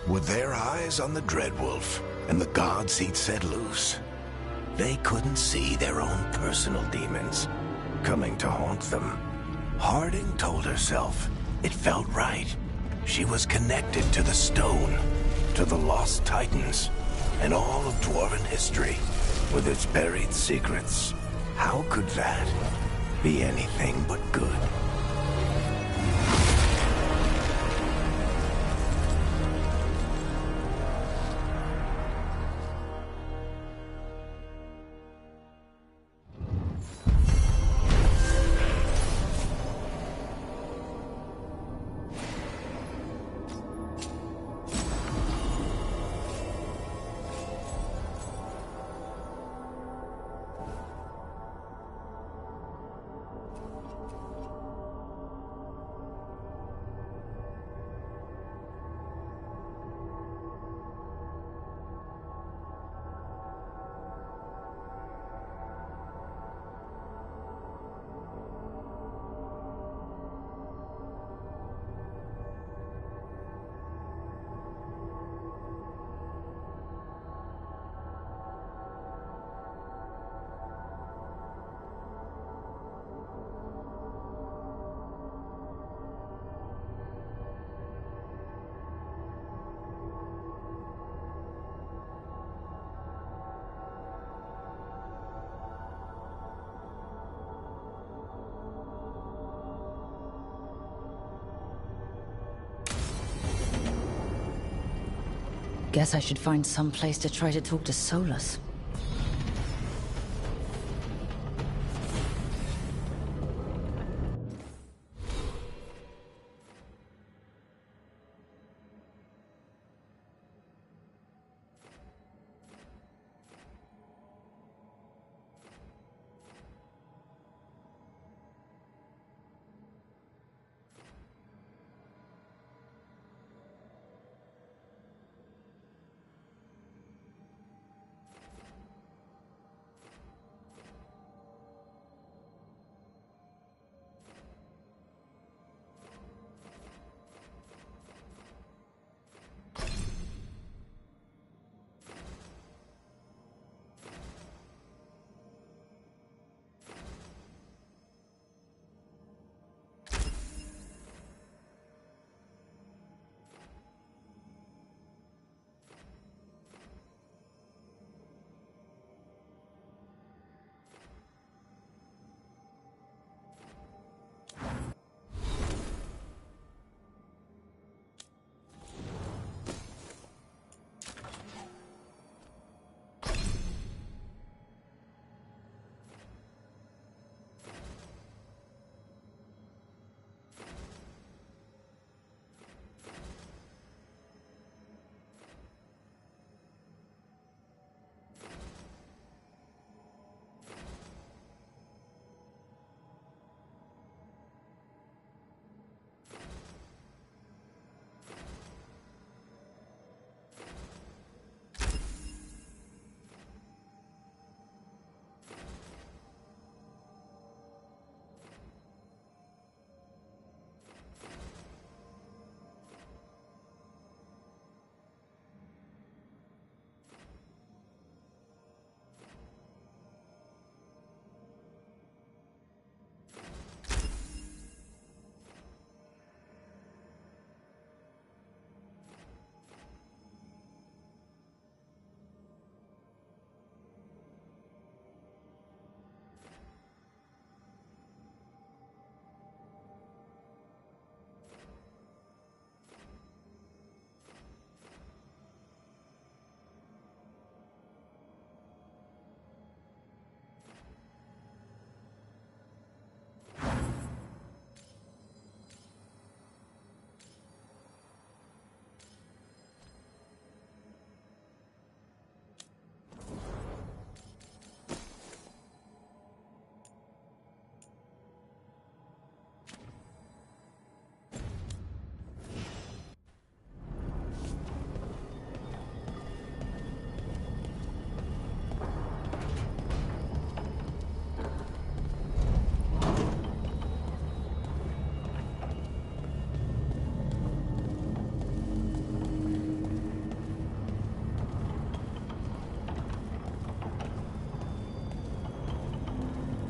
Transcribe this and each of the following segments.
With their eyes on the Dreadwolf and the gods he'd set loose, they couldn't see their own personal demons coming to haunt them. Harding told herself it felt right. She was connected to the stone, to the lost titans, and all of Dwarven history with its buried secrets. How could that be anything but good? Guess I should find some place to try to talk to Solus.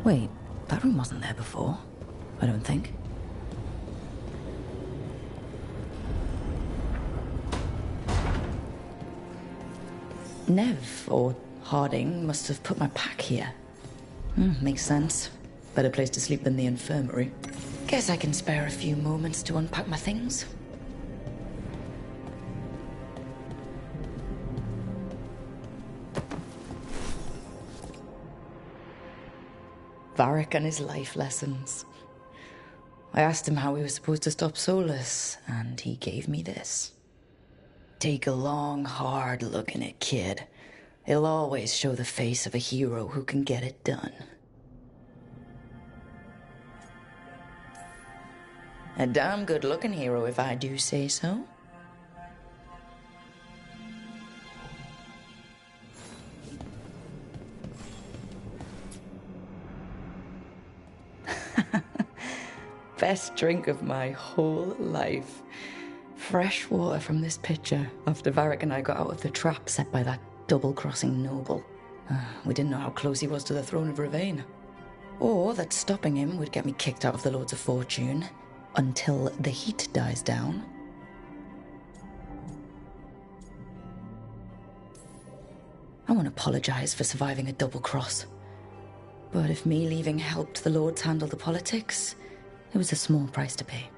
Wait, that room wasn't there before. I don't think. Nev, or Harding, must have put my pack here. Makes sense. Better place to sleep than the infirmary. Guess I can spare a few moments to unpack my things. Varric and his life lessons. I asked him how we were supposed to stop Solus, and he gave me this. Take a long, hard look in it, kid. It'll always show the face of a hero who can get it done. A damn good-looking hero, if I do say so. Best drink of my whole life. Fresh water from this pitcher after Varric and I got out of the trap set by that double-crossing noble. We didn't know how close he was to the throne of Ravain. Or that stopping him would get me kicked out of the Lords of Fortune until the heat dies down. I won't apologize for surviving a double cross. But if me leaving helped the Lords handle the politics, it was a small price to pay.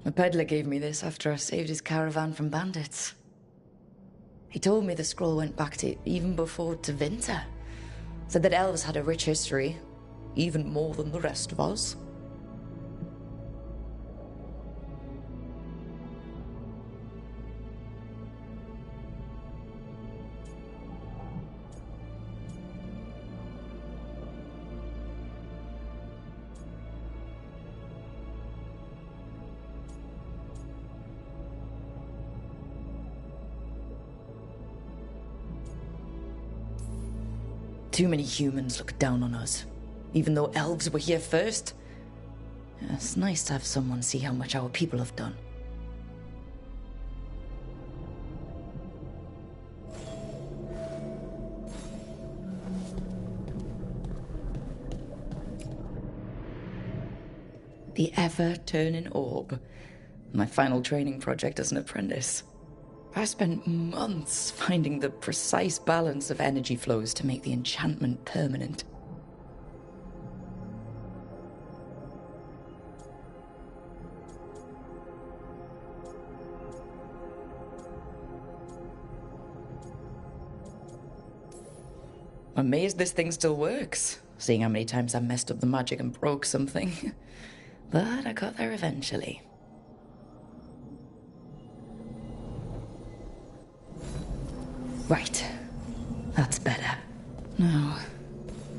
A peddler gave me this after I saved his caravan from bandits. He told me the scroll went back to even before Tevinter. Said that elves had a rich history, even more than the rest of us. Too many humans look down on us, even though elves were here first. It's nice to have someone see how much our people have done. The ever-turning orb. My final training project as an apprentice. I spent months finding the precise balance of energy flows to make the enchantment permanent. I'm amazed this thing still works, seeing how many times I messed up the magic and broke something. But I got there eventually. Right. That's better. Now,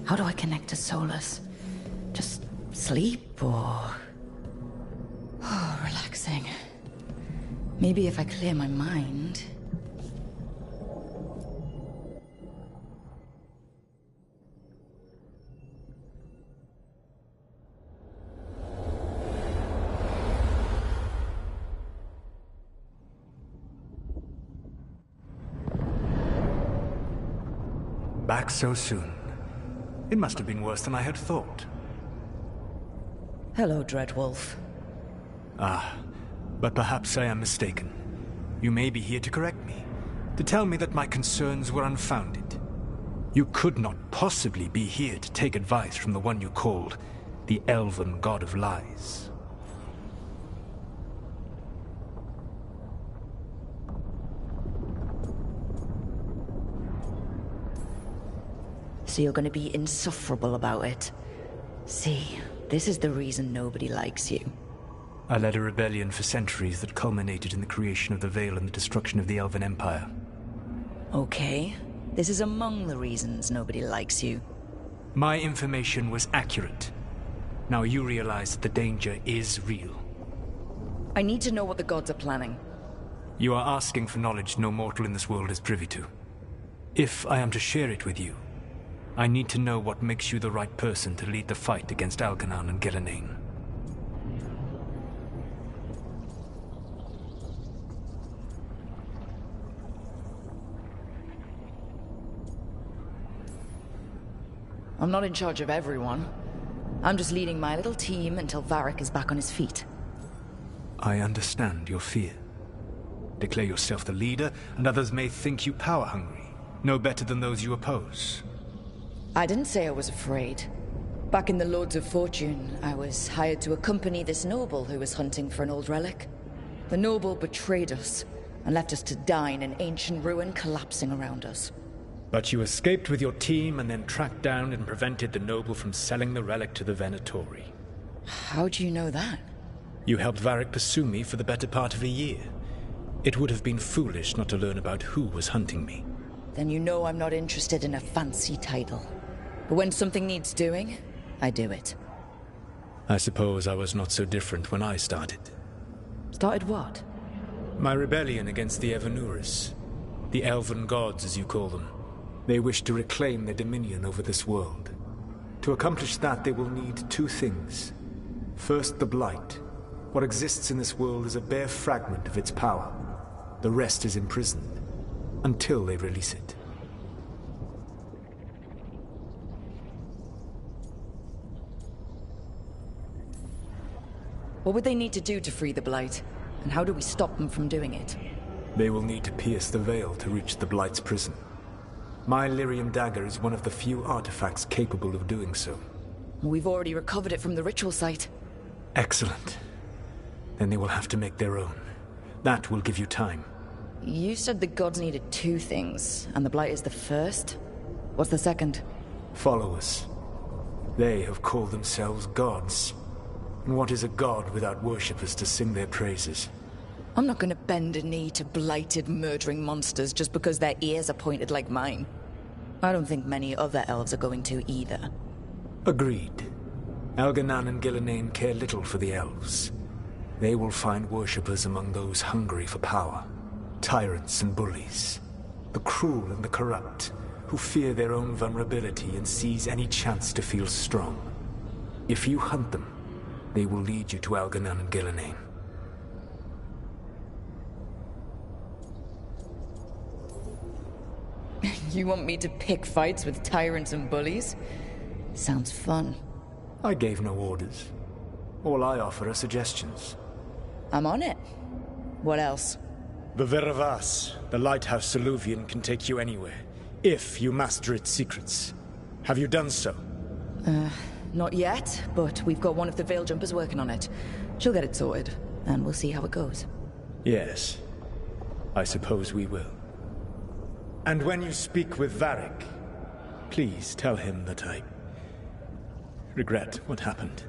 how do I connect to Solus? Just sleep or... Oh, relaxing. Maybe if I clear my mind... Back so soon. It must have been worse than I had thought. Hello, Dreadwolf. Ah, but perhaps I am mistaken. You may be here to correct me, to tell me that my concerns were unfounded. You could not possibly be here to take advice from the one you called the Elven God of Lies. So you're going to be insufferable about it. See, this is the reason nobody likes you. I led a rebellion for centuries that culminated in the creation of the Veil and the destruction of the Elven Empire. Okay, this is among the reasons nobody likes you. My information was accurate. Now you realize that the danger is real. I need to know what the gods are planning. You are asking for knowledge no mortal in this world is privy to. If I am to share it with you, I need to know what makes you the right person to lead the fight against Algernon and Gillenane. I'm not in charge of everyone. I'm just leading my little team until Varric is back on his feet. I understand your fear. Declare yourself the leader, and others may think you power-hungry, no better than those you oppose. I didn't say I was afraid. Back in the Lords of Fortune, I was hired to accompany this noble who was hunting for an old relic. The noble betrayed us, and left us to die in an ancient ruin collapsing around us. But you escaped with your team and then tracked down and prevented the noble from selling the relic to the Venatori. How do you know that? You helped Varric pursue me for the better part of a year. It would have been foolish not to learn about who was hunting me. Then you know I'm not interested in a fancy title. But when something needs doing, I do it. I suppose I was not so different when I started. Started what? My rebellion against the Evanuris. The Elven Gods, as you call them. They wish to reclaim their dominion over this world. To accomplish that, they will need two things. First, the Blight. What exists in this world is a bare fragment of its power. The rest is imprisoned, until they release it. What would they need to do to free the Blight? And how do we stop them from doing it? They will need to pierce the veil to reach the Blight's prison. My Lyrium dagger is one of the few artifacts capable of doing so. We've already recovered it from the ritual site. Excellent. Then they will have to make their own. That will give you time. You said the gods needed two things, and the Blight is the first? What's the second? Followers. They have called themselves gods. And what is a god without worshippers to sing their praises? I'm not gonna bend a knee to blighted, murdering monsters just because their ears are pointed like mine. I don't think many other elves are going to either. Agreed. Algernon and Gillenane care little for the elves. They will find worshippers among those hungry for power. Tyrants and bullies. The cruel and the corrupt, who fear their own vulnerability and seize any chance to feel strong. If you hunt them, they will lead you to Algernon and Gillenane. You want me to pick fights with tyrants and bullies? Sounds fun. I gave no orders. All I offer are suggestions. I'm on it. What else? The Veravas, the lighthouse Soluvian, can take you anywhere, if you master its secrets. Have you done so? Not yet, but we've got one of the Veil Jumpers working on it. She'll get it sorted, and we'll see how it goes. Yes. I suppose we will. And when you speak with Varric, please tell him that I regret what happened.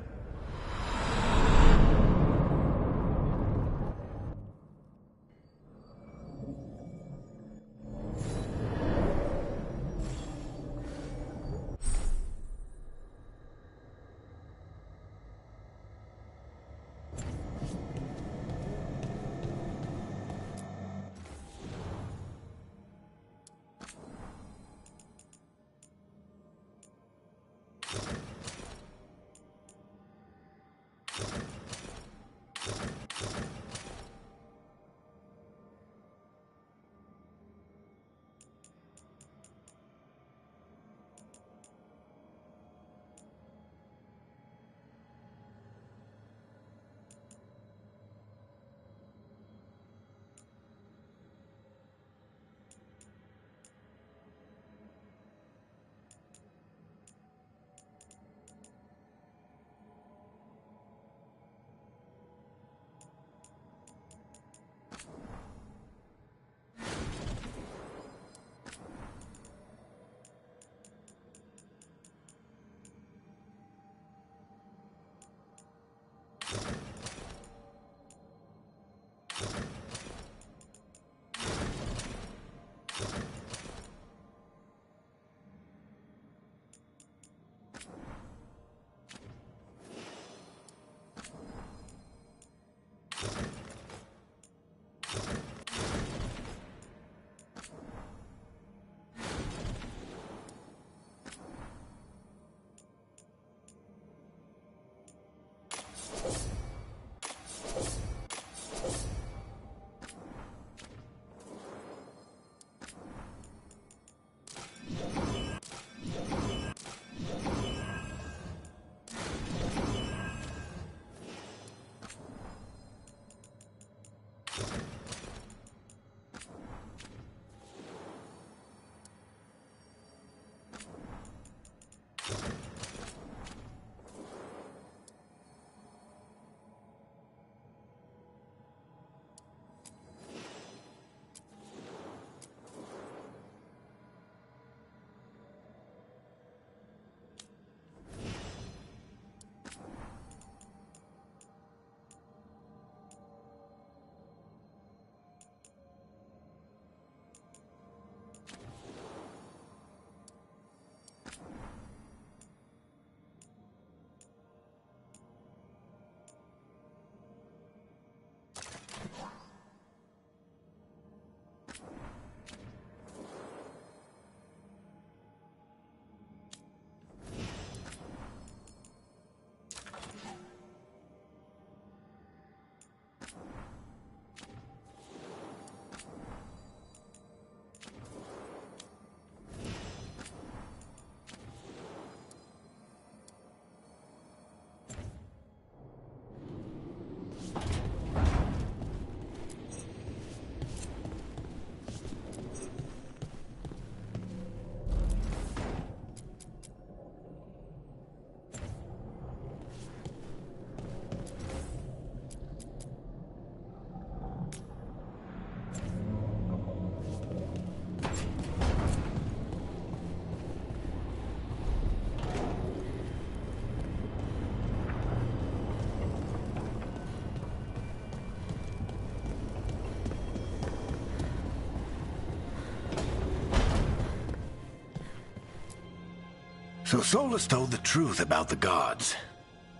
So Solus told the truth about the gods.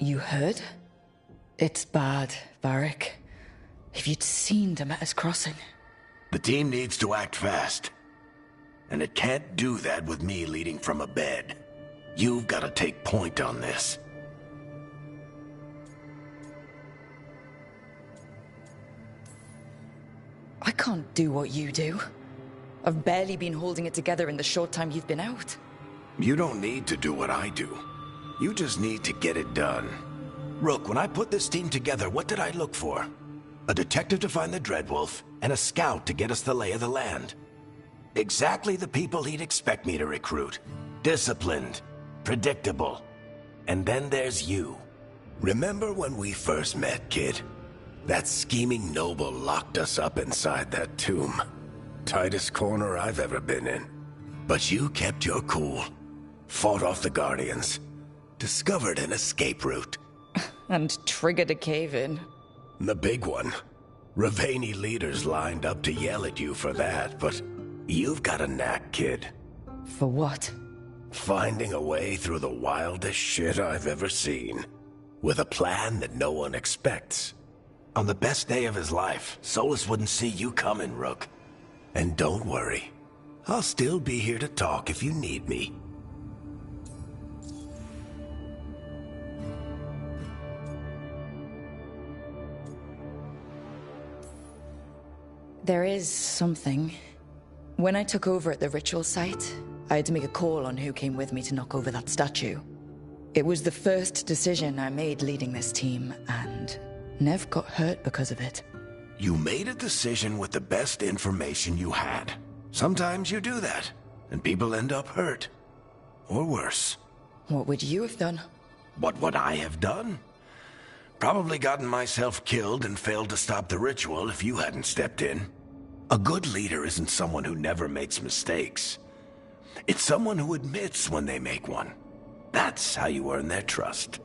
You heard? It's bad, Varric. If you'd seen Demeter's crossing. The team needs to act fast. And it can't do that with me leading from a bed. You've got to take point on this. I can't do what you do. I've barely been holding it together in the short time you've been out. You don't need to do what I do. You just need to get it done. Rook, when I put this team together, what did I look for? A detective to find the Dreadwolf, and a scout to get us the lay of the land. Exactly the people he'd expect me to recruit. Disciplined, predictable. And then there's you. Remember when we first met, kid? That scheming noble locked us up inside that tomb. Tightest corner I've ever been in. But you kept your cool. Fought off the Guardians. Discovered an escape route. And triggered a cave-in. The big one. Ravani leaders lined up to yell at you for that, but you've got a knack, kid. For what? Finding a way through the wildest shit I've ever seen. With a plan that no one expects. On the best day of his life, Solus wouldn't see you coming, Rook. And don't worry. I'll still be here to talk if you need me. There is something. When I took over at the ritual site, I had to make a call on who came with me to knock over that statue. It was the first decision I made leading this team, and Nev got hurt because of it. You made a decision with the best information you had. Sometimes you do that, and people end up hurt. Or worse. What would you have done? What would I have done? Probably gotten myself killed and failed to stop the ritual if you hadn't stepped in. A good leader isn't someone who never makes mistakes. It's someone who admits when they make one. That's how you earn their trust.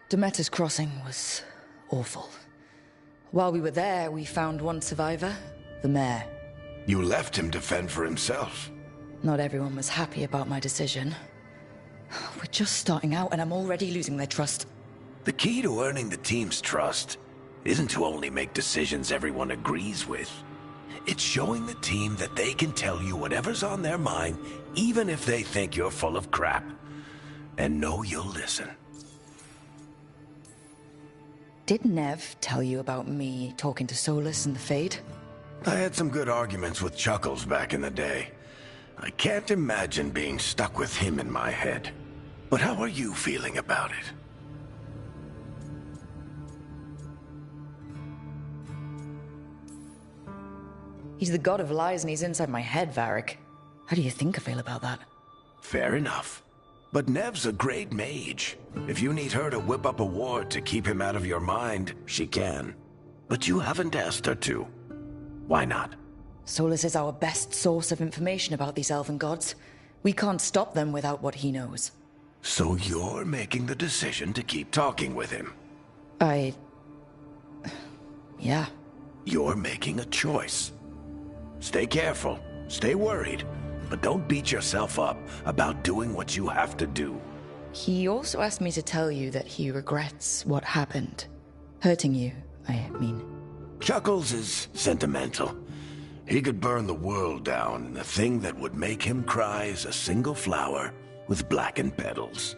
Demeter's crossing was awful. While we were there, we found one survivor, the mayor. You left him to fend for himself. Not everyone was happy about my decision. We're just starting out and I'm already losing their trust. The key to earning the team's trust isn't to only make decisions everyone agrees with. It's showing the team that they can tell you whatever's on their mind, even if they think you're full of crap. And know you'll listen. Did Nev tell you about me talking to Solus and the Fade? I had some good arguments with Chuckles back in the day. I can't imagine being stuck with him in my head. But how are you feeling about it? He's the god of lies and he's inside my head, Varric. How do you think I feel about that? Fair enough. But Nev's a great mage. If you need her to whip up a ward to keep him out of your mind, she can. But you haven't asked her to. Why not? Solus is our best source of information about these elven gods. We can't stop them without what he knows. So you're making the decision to keep talking with him? Yeah. You're making a choice. Stay careful, stay worried, but don't beat yourself up about doing what you have to do. He also asked me to tell you that he regrets what happened. Hurting you, I mean. Chuckles is sentimental. He could burn the world down, and the thing that would make him cry is a single flower with blackened petals.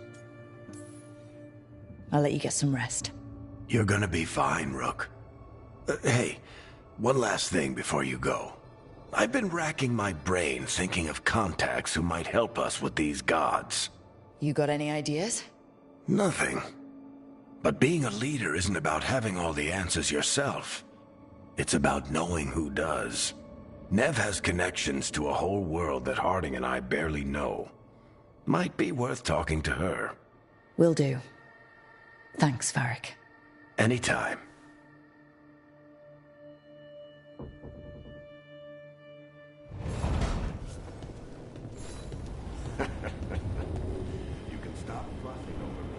I'll let you get some rest. You're gonna be fine, Rook. Hey, one last thing before you go. I've been racking my brain thinking of contacts who might help us with these gods. You got any ideas? Nothing. But being a leader isn't about having all the answers yourself. It's about knowing who does. Nev has connections to a whole world that Harding and I barely know. Might be worth talking to her. Will do. Thanks, Varric. Anytime. You can stop fluffing over me.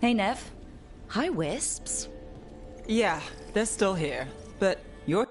Hey, Nev. Hi, Wisps. Yeah, they're still here. But you're